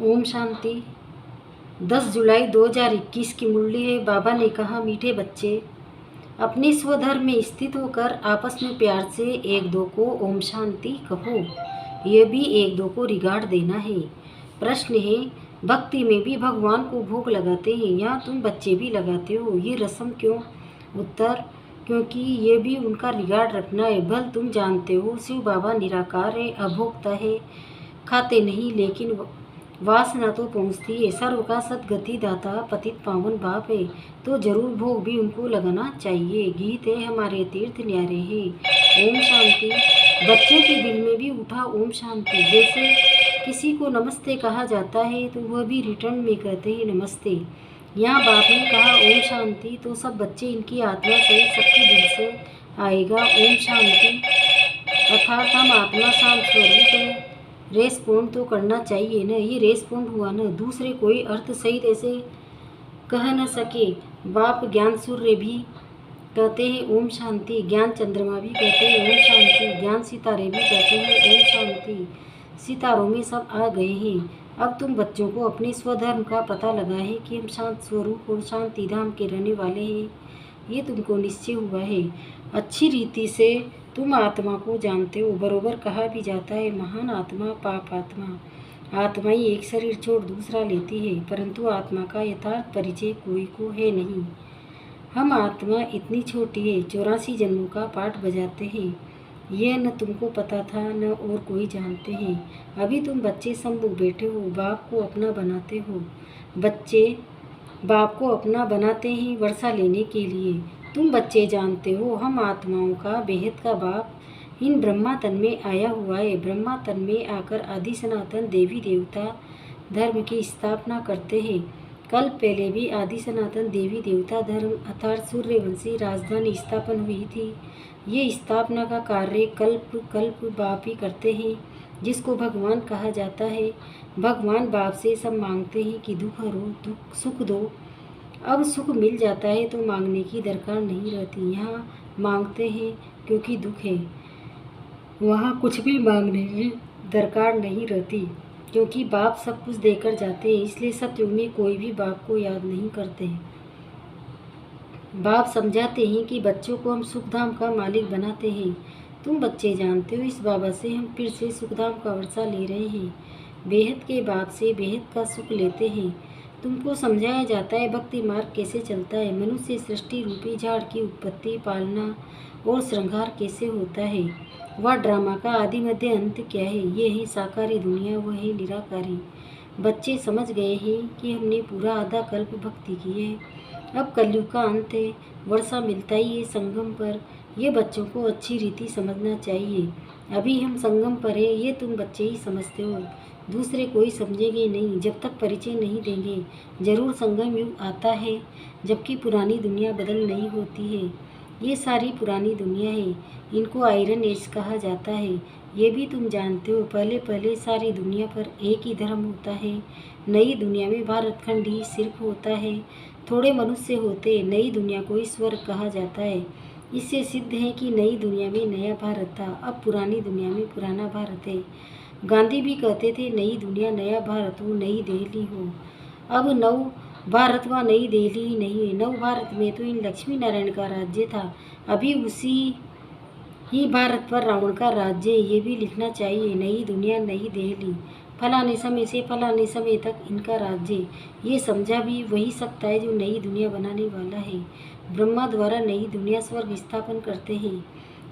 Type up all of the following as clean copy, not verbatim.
ओम शांति। 10 जुलाई 2021 की मुरली है। बाबा ने कहा, मीठे बच्चे, अपने स्वधर्म में स्थित होकर आपस में प्यार से एक दो को ओम शांति कहो। यह भी एक दो को रिगार्ड देना है। प्रश्न है, भक्ति में भी भगवान को भोग लगाते हैं, यहाँ तुम बच्चे भी लगाते हो, ये रस्म क्यों? उत्तर, क्योंकि ये भी उनका रिगार्ड रखना है। भल तुम जानते हो शिव बाबा निराकार है, अभोक्ता है, खाते नहीं, लेकिन वासना तो पहुँचती है। सर्व का सदगति दाता पतित पावन बाप है, तो जरूर भोग भी उनको लगाना चाहिए। गीत है, हमारे तीर्थ न्यारे हैं। ओम शांति। बच्चों के दिल में भी उठा ओम शांति। जैसे किसी को नमस्ते कहा जाता है तो वह भी रिटर्न में कहते हैं नमस्ते। यहाँ बाप ने कहा ओम शांति तो सब बच्चे इनकी आत्मा सहित सबके दिल से आएगा ओम शांति। अर्थात हम आत्मा शांत स्वरूप है। रेस्पॉन्ड तो करना चाहिए ना, ये रेस्पॉन्ड हुआ ना, दूसरे कोई अर्थ सहित ऐसे कह न सके। बाप ज्ञान सूर्य भी कहते हैं ओम शांति, ज्ञान चंद्रमा भी कहते हैं ओम शांति, ज्ञान सितारे भी कहते हैं ओम शांति। सितारों में सब आ गए हैं। अब तुम बच्चों को अपने स्वधर्म का पता लगा है कि हम शांत स्वरूप और शांति धाम के रहने वाले हैं, ये तुमको निश्चय हुआ है। अच्छी रीति से तुम आत्मा को जानते हो। बरोबर कहा भी जाता है, महान आत्मा पाप आत्मा। आत्मा ही एक शरीर छोड़ दूसरा लेती है, परंतु आत्मा का यथार्थ परिचय कोई को है नहीं। हम आत्मा इतनी छोटी है, 84 जन्मों का पाठ बजाते हैं। यह न तुमको पता था न और कोई जानते हैं। अभी तुम बच्चे सम्मुख बैठे हो, बाप को अपना बनाते हो। बच्चे बाप को अपना बनाते हैं वर्षा लेने के लिए। तुम बच्चे जानते हो, हम आत्माओं का बेहद का बाप इन ब्रह्मा तन में आया हुआ है। ब्रह्मा तन में आकर आदि सनातन देवी देवता धर्म की स्थापना करते हैं। कल पहले भी आदि सनातन देवी देवता धर्म अर्थात सूर्यवंशी राजधानी स्थापन हुई थी। ये स्थापना का कार्य कल्प कल्प बाप ही करते हैं, जिसको भगवान कहा जाता है। भगवान बाप से सब मांगते हैं कि दुख हरो, दुख सुख दो। अब सुख मिल जाता है तो मांगने की दरकार नहीं रहती। यहाँ मांगते हैं क्योंकि दुख है, वहाँ कुछ भी मांगने की दरकार नहीं रहती, क्योंकि बाप सब कुछ देकर जाते हैं। इसलिए सतयुग में कोई भी बाप को याद नहीं करते। बाप समझाते हैं कि बच्चों को हम सुखधाम का मालिक बनाते हैं। तुम बच्चे जानते हो, इस बाबा से हम फिर से सुखधाम का वर्षा ले रहे हैं। बेहद के बाप से बेहद का सुख लेते हैं। तुमको समझाया जाता है भक्ति मार्ग कैसे चलता है, मनुष्य सृष्टि रूपी झाड़ की उत्पत्ति, पालना और श्रृंगार कैसे होता है, वह ड्रामा का आदि मध्य अंत क्या है। ये है साकारी दुनिया, वह है निराकारी। बच्चे समझ गए हैं कि हमने पूरा आधा कल्प भक्ति की है, अब कलयुग का अंत है, वर्षा मिलता ही है संगम पर। ये बच्चों को अच्छी रीति समझना चाहिए। अभी हम संगम पर है, ये तुम बच्चे ही समझते हो, दूसरे कोई समझेंगे नहीं जब तक परिचय नहीं देंगे। जरूर संगम युग आता है, जबकि पुरानी दुनिया बदल नहीं होती है। ये सारी पुरानी दुनिया है, इनको आयरन एज कहा जाता है। ये भी तुम जानते हो, पहले पहले सारी दुनिया पर एक ही धर्म होता है। नई दुनिया में भारत खंड ही सिर्फ होता है, थोड़े मनुष्य होते। नई दुनिया को स्वर्ग कहा जाता है। इससे सिद्ध है कि नई दुनिया में नया भारत था, अब पुरानी दुनिया में पुराना भारत है। गांधी भी कहते थे, नई दुनिया नया भारत हो, नई दिल्ली हो। अब नव भारत व नई दिल्ली ही नहीं है। नव भारत में तो इन लक्ष्मी नारायण का राज्य था, अभी उसी ही भारत पर रावण का राज्य है। ये भी लिखना चाहिए, नई दुनिया नई दिल्ली, फलाने समय से फलाने समय तक इनका राज्य। ये समझा भी वही सकता है जो नई दुनिया बनाने वाला है। ब्रह्मा द्वारा नई दुनिया स्वर्ग स्थापन करते हैं।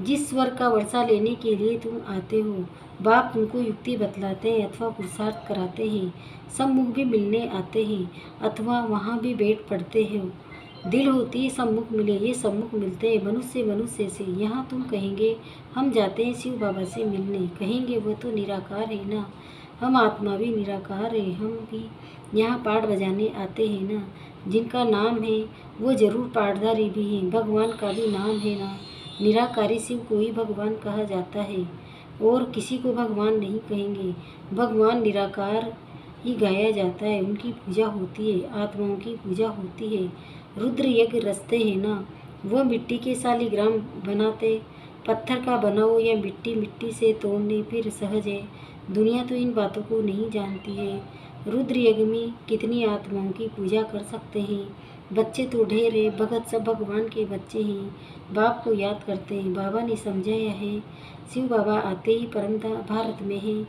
जिस स्वर्ग का वर्षा लेने के लिए तुम आते हो, बाप तुमको युक्ति बतलाते हैं अथवा पुरुषार्थ कराते हैं। सम्मुख भी मिलने आते हैं अथवा वहाँ भी बैठ पड़ते हो। दिल होती है सम्मुख मिले, ये सम्मुख मिलते हैं मनुष्य मनुष्य से। यहाँ तुम कहेंगे हम जाते हैं शिव बाबा से मिलने, कहेंगे वो तो निराकार है ना, हम आत्मा भी निराकार है, हम भी यहाँ पाठ बजाने आते हैं ना। जिनका नाम है वो जरूर पाठधारी भी हैं, भगवान का भी नाम है ना। निराकारी शिव को ही भगवान कहा जाता है और किसी को भगवान नहीं कहेंगे। भगवान निराकार ही गाया जाता है, उनकी पूजा होती है, आत्माओं की पूजा होती है। रुद्र यज्ञ रचते हैं ना, वह मिट्टी के शालिग्राम बनाते, पत्थर का बनाओ या मिट्टी मिट्टी से तोड़ने फिर सहज है। दुनिया तो इन बातों को नहीं जानती है। रुद्र यज्ञ में कितनी आत्माओं की पूजा कर सकते हैं। बच्चे तो ढेर है, भगत सब भगवान के बच्चे हैं, बाप को याद करते हैं। बाबा ने समझाया है, शिव बाबा आते ही परम भारत में हैं।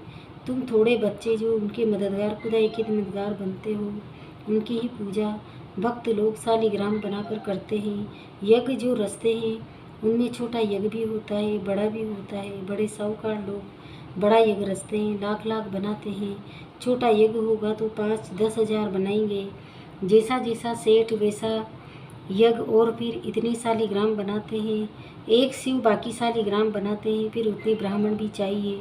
तुम थोड़े बच्चे जो उनके मददगार खुदाई के मददगार बनते हो, उनकी ही पूजा भक्त लोग शालिग्राम बनाकर करते हैं। यज्ञ जो रचते हैं उनमें छोटा यज्ञ भी होता है, बड़ा भी होता है। बड़े साहूकार लोग बड़ा यज्ञ रचते हैं, लाख लाख बनाते हैं। छोटा यज्ञ होगा तो 5-10 हज़ार बनाएंगे। जैसा जैसा सेठ वैसा यज्ञ, और फिर इतने शालिग्राम बनाते हैं। एक शिव बाकी शालिग्राम बनाते हैं, फिर उतने ब्राह्मण भी चाहिए।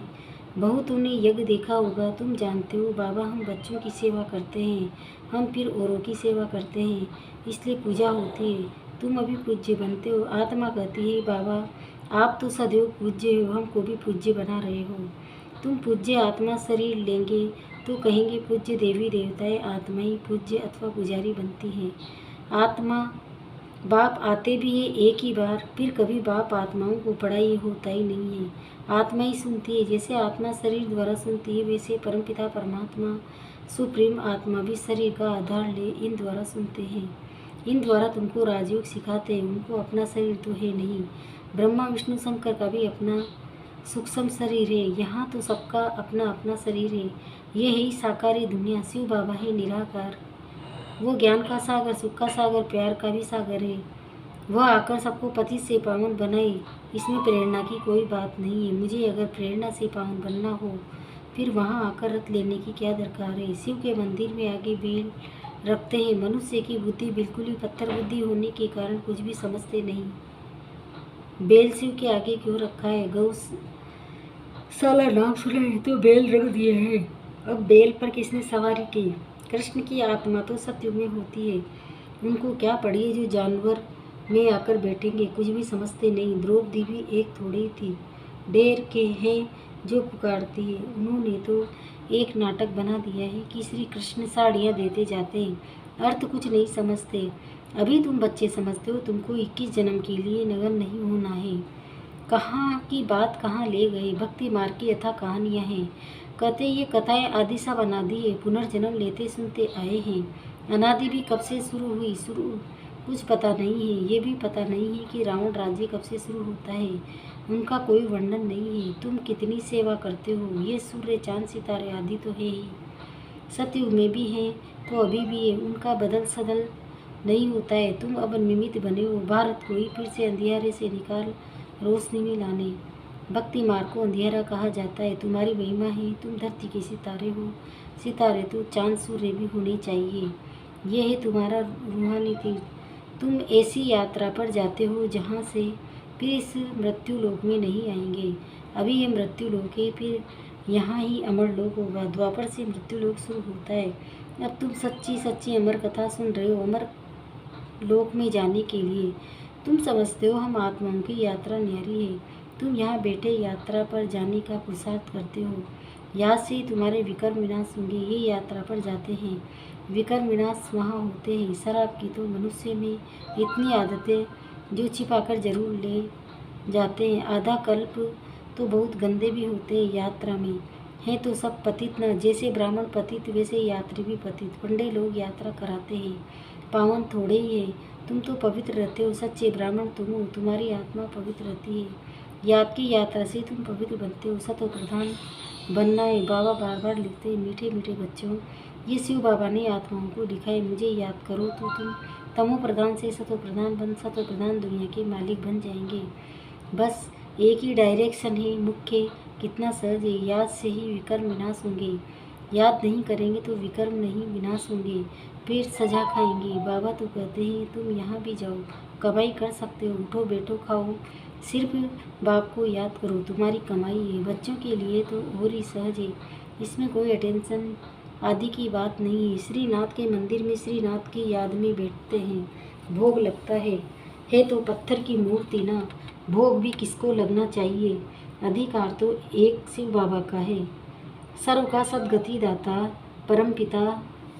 बहुतों ने यज्ञ देखा होगा, तुम जानते हो। बाबा हम बच्चों की सेवा करते हैं, हम फिर औरों की सेवा करते हैं, इसलिए पूजा होती है। तुम अभी पूज्य बनते हो। आत्मा कहती है, बाबा आप तो सदैव पूज्य हो, हमको भी पूज्य बना रहे हो। तुम पूज्य आत्मा शरीर लेंगे तो कहेंगे पूज्य देवी देवताएं आत्मा ही पूज्य अथवा पुजारी बनती है। आत्मा बाप आते भी है एक ही बार, फिर कभी बाप आत्माओं को पड़ा ये होता ही नहीं है। आत्मा ही सुनती है। जैसे आत्मा शरीर द्वारा सुनती है, वैसे परमपिता परमात्मा सुप्रीम आत्मा भी शरीर का आधार ले इन द्वारा सुनते हैं। इन द्वारा तुमको राजयोग सिखाते हैं। उनको अपना शरीर तो है नहीं। ब्रह्मा विष्णु शंकर का भी अपना सूक्ष्म शरीर है। यहाँ तो सबका अपना अपना शरीर है। ये है ही साकारी दुनिया। शिव बाबा है निराकार। वो ज्ञान का सागर, सुख का सागर, प्यार का भी सागर है। वह आकर सबको पति से पावन बनाए। इसमें प्रेरणा की कोई बात नहीं है। मुझे अगर प्रेरणा से पावन बनना हो, फिर वहाँ आकर रत लेने की क्या दरकार है। शिव के मंदिर में आगे बेल रखते हैं। मनुष्य की बुद्धि बिल्कुल ही पत्थर बुद्धि होने के कारण कुछ भी समझते नहीं। बेल शिव के आगे क्यों रखा है? गौ साला नाम सुना है तो बेल रख दिए हैं। अब बेल पर किसने सवारी की? कृष्ण की आत्मा तो सत्युग में होती है। उनको क्या पड़ी है जो जानवर में आकर बैठेंगे? कुछ भी समझते नहीं। द्रौपदी भी एक थोड़ी थी, ढेर के हैं जो पुकारती है। उन्होंने तो एक नाटक बना दिया है कि श्री कृष्ण साड़ियाँ देते जाते हैं, अर्थ कुछ नहीं समझते। अभी तुम बच्चे समझते हो। तुमको 21 जन्म के लिए नगन नहीं होना है। कहाँ की बात कहाँ ले गए? भक्ति मार्ग की यथा कहानियाँ हैं। कहते ये कथाएं आदि सा बना दी है। पुनर्जन्म लेते सुनते आए हैं। अनादि भी कब से शुरू हुई, शुरू कुछ पता नहीं है। ये भी पता नहीं है कि रावण राज्य कब से शुरू होता है। उनका कोई वर्णन नहीं है। तुम कितनी सेवा करते हो। ये सूर्य चांद सितारे आदि तो है ही, सतयुग में भी हैं तो अभी भी है। उनका बदल सदल नहीं होता है। तुम अब निमित्त बने हो भारत को ही फिर से अंधियारे से निकाल रोशनी में लाने। भक्ति मार्ग को अंधियारा कहा जाता है। तुम्हारी महिमा है। तुम धरती के सितारे हो। सितारे तो चांद सूर्य भी होने चाहिए। यह है तुम्हारा रूहानी तीर्थ। तुम ऐसी यात्रा पर जाते हो जहाँ से फिर इस मृत्यु लोक में नहीं आएंगे। अभी ये मृत्यु लोक है, फिर यहाँ ही अमर लोक होगा। द्वापर से मृत्यु लोक शुरू होता है। अब तुम सच्ची सच्ची अमर कथा सुन रहे हो अमर लोक में जाने के लिए। तुम समझते हो हम आत्माओं की यात्रा न्यारी है। तुम यहाँ बैठे यात्रा पर जाने का पुरुषार्थ करते हो। याद से तुम्हारे विकर्म विनाश होंगे। ये यात्रा पर जाते हैं, विकर्म विनाश वहाँ होते हैं। शराब की तो मनुष्य में इतनी आदतें जो छिपाकर जरूर ले जाते हैं। आधा कल्प तो बहुत गंदे भी होते हैं यात्रा में। हैं तो सब पतित न। जैसे ब्राह्मण पतित वैसे यात्री भी पतित। पंडे लोग यात्रा कराते हैं, पावन थोड़े ही है। तुम तो पवित्र रहते हो। सच्चे ब्राह्मण तुम हो। तुम्हारी आत्मा पवित्र रहती है। याद की यात्रा से तुम पवित्र बनते हो। सतो प्रधान बनना है। बाबा बार बार लिखते हैं, मीठे मीठे बच्चों, ये शिव बाबा ने आत्माओं को लिखा है। मुझे याद करो तो तुम तमो प्रधान से सतो प्रधान बन सतो प्रधान दुनिया के मालिक बन जाएंगे। बस एक ही डायरेक्शन है मुख्य। कितना सहज है। याद से ही विकर्म विनाश होंगे। याद नहीं करेंगे तो विकर्म नहीं विनाश होंगे, फिर सजा खाएंगे। बाबा तो कहते हैं तुम यहाँ भी जाओ, कमाई कर सकते हो। उठो बैठो खाओ, सिर्फ बाप को याद करो। तुम्हारी कमाई है। बच्चों के लिए तो और ही सहज है। इसमें कोई अटेंशन आदि की बात नहीं है। श्रीनाथ के मंदिर में श्रीनाथ की याद में बैठते हैं, भोग लगता है तो पत्थर की मूर्ति ना। भोग भी किसको लगना चाहिए? अधिकार तो एक शिव बाबा का है। सर्व का सदगति दाता परम पिता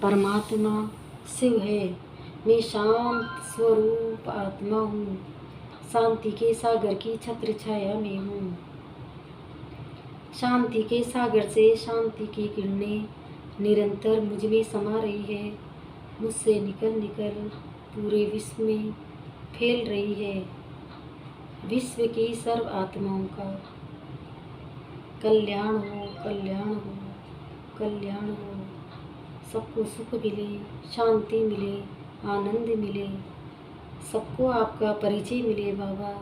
परमात्मा शिव है। मैं शांत स्वरूप आत्मा हूँ। शांति के सागर की छत्र छाया में हूँ। शांति के सागर से शांति की किरणें निरंतर मुझ में समा रही है, मुझसे निकल निकल पूरे विश्व में फैल रही है। विश्व की सर्व आत्माओं का कल्याण हो, कल्याण हो, कल्याण हो। सबको सुख मिले, शांति मिले, आनंद मिले, सबको आपका परिचय मिले बाबा,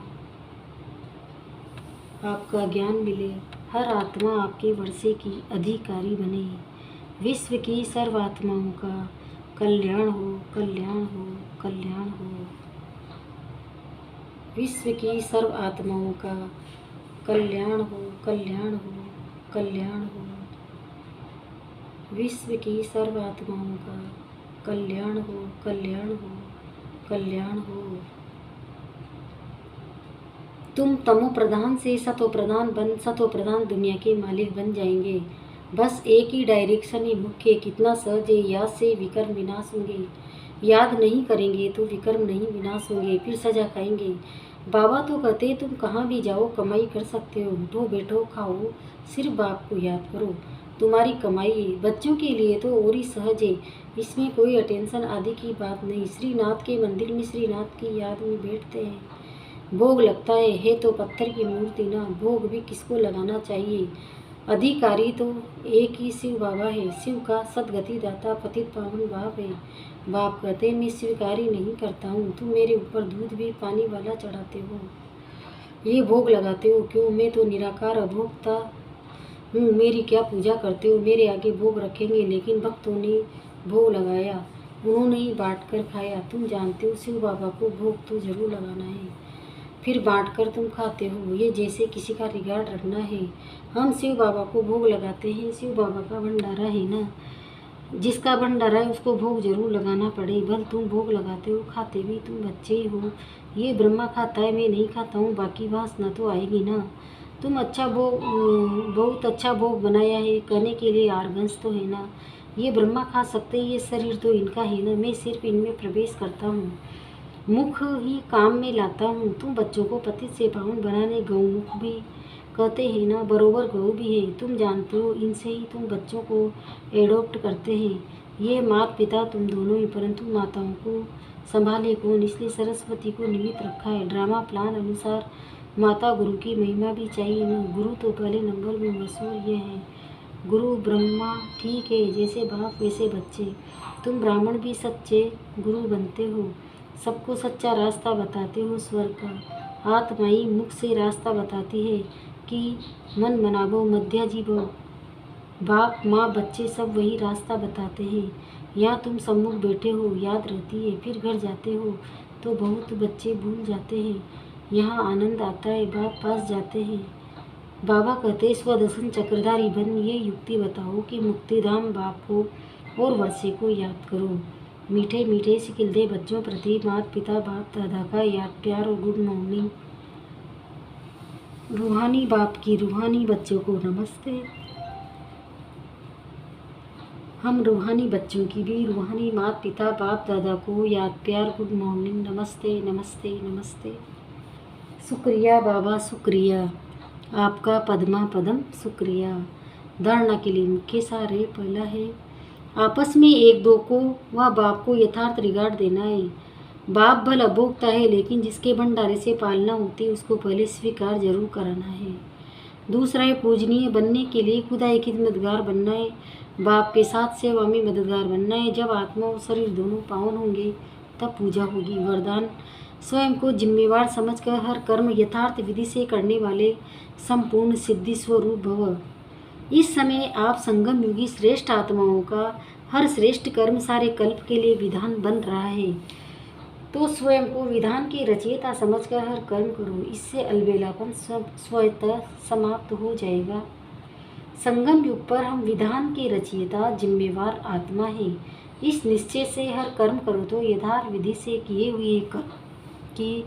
आपका ज्ञान मिले। हर आत्मा आपके वर्षे की अधिकारी बने। विश्व की सर्व आत्माओं का कल्याण हो, कल्याण हो, कल्याण हो। विश्व की सर्व आत्माओं का कल्याण हो, कल्याण हो, कल्याण हो। विश्व की सर्व आत्माओं का कल्याण हो, कल्याण हो, कल्याण हो। तुम तमो प्रधान से सतो प्रधान दुनिया के मालिक बन जाएंगे। बस एक ही डायरेक्शन ही मुख्य, कितना सहज है। याद से विकर्म विनाश होंगे, याद नहीं करेंगे तो विकर्म नहीं विनाश होंगे, फिर सजा खाएंगे। बाबा तो कहते तुम कहाँ भी जाओ कमाई कर सकते हो, उठो बैठो खाओ, सिर्फ बाप को याद करो, तुम्हारी कमाई है। बच्चों के लिए तो और ही सहज है, इसमें कोई अटेंशन आदि की बात नहीं। श्रीनाथ के मंदिर में श्रीनाथ की याद में बैठते हैं, भोग लगता है तो पत्थर की मूर्ति ना, भोग भी किसको लगाना चाहिए। अधिकारी तो एक ही शिव बाबा है, शिव का सदगति दाता पतित पावन बाप है। बाप कहते मैं स्वीकारी नहीं करता हूँ, तुम मेरे ऊपर दूध भी पानी वाला चढ़ाते हो, ये भोग लगाते हो क्यों? मैं तो निराकार अभोक्ता हूँ, मेरी क्या पूजा करते हो? मेरे आगे भोग रखेंगे, लेकिन भक्तों ने भोग लगाया, उन्होंने ही बांट कर खाया। तुम जानते हो शिव बाबा को भोग तो जरूर लगाना है, फिर बांटकर तुम खाते हो, ये जैसे किसी का रिगार्ड रखना है। हम शिव बाबा को भोग लगाते हैं, शिव बाबा का भंडारा है ना, जिसका भंडारा है उसको भोग जरूर लगाना पड़े। बल तुम भोग लगाते हो, खाते भी तुम बच्चे ही हो। ये ब्रह्मा खाता है, मैं नहीं खाता हूँ, बाकी वासना तो आएगी ना। तुम अच्छा भोग, बहुत अच्छा भोग बनाया है, कहने के लिए आर्गन्स तो है ना। ये ब्रह्मा खा सकते हैं, ये शरीर तो इनका है ना, मैं सिर्फ इनमें प्रवेश करता हूँ, मुख ही काम में लाता हूँ। तुम बच्चों को पतित से पावन बनाने गौमुख भी कहते हैं ना, बरोबर गौ भी है। तुम जानते हो इनसे ही तुम बच्चों को एडॉप्ट करते हैं। ये माता पिता तुम दोनों ही, परंतु माताओं को संभाले कौन, इसलिए सरस्वती को निमित्त रखा है। ड्रामा प्लान अनुसार माता गुरु की महिमा भी चाहिए ना। गुरु तो पहले नंबर में मशहूर ये है, गुरु ब्रह्मा ठीक है, जैसे बाप वैसे बच्चे। तुम ब्राह्मण भी सच्चे गुरु बनते हो, सबको सच्चा रास्ता बताते हो स्वर्ग का। आत्माई मुख से रास्ता बताती है कि मन मनावो मध्या जीवो। बाप माँ बच्चे सब वही रास्ता बताते हैं। यहाँ तुम सम्मुख बैठे हो, याद रहती है, फिर घर जाते हो तो बहुत बच्चे भूल जाते हैं। यहाँ आनंद आता है, बाप पास जाते हैं। बाबा कहते स्वदर्शन चक्रधारी बन, ये युक्ति बताओ कि मुक्तिधाम बाप को और वर्षे को याद करो। मीठे मीठे सिकिलदे बच्चों प्रति माता पिता बाप दादा का याद प्यार और गुड मॉर्निंग। रूहानी बाप की रूहानी बच्चों को नमस्ते। हम रूहानी बच्चों की भी रूहानी माता पिता बाप दादा को याद प्यार गुड मॉर्निंग, नमस्ते नमस्ते नमस्ते। शुक्रिया बाबा शुक्रिया, आपका पद्मा पदम शुक्रिया। धारणा के लिए मुख्य सारे पहला है, आपस में एक दो को व बाप को यथार्थ रिगार्ड देना है। बाप भल अभोक्ता है, लेकिन जिसके भंडारे से पालना होती है उसको पहले स्वीकार जरूर कराना है। दूसरा है, पूजनीय बनने के लिए खुदा एक खिदमतगार बनना है, बाप के साथ सेवा में मददगार बनना है। जब आत्मा और शरीर दोनों पावन होंगे तब पूजा होगी। वरदान, स्वयं को जिम्मेवार समझकर हर कर्म यथार्थ विधि से करने वाले संपूर्ण सिद्धि स्वरूप भव। इस समय आप संगम युगी श्रेष्ठ आत्माओं का हर श्रेष्ठ कर्म सारे कल्प के लिए विधान बन रहा है, तो स्वयं को विधान की रचयिता समझकर हर कर्म करो, इससे अलबेलापन स्वतः समाप्त हो जाएगा। संगम युग पर हम विधान के रचयिता जिम्मेवार आत्मा है, इस निश्चय से हर कर्म करो तो यथार्थ विधि से किए हुए कर्म की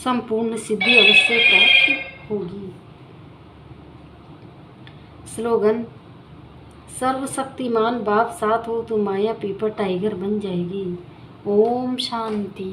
संपूर्ण सिद्धि अवश्य प्राप्त होगी। स्लोगन, सर्वशक्तिमान बाप साथ हो तो माया पेपर टाइगर बन जाएगी। ओम शांति।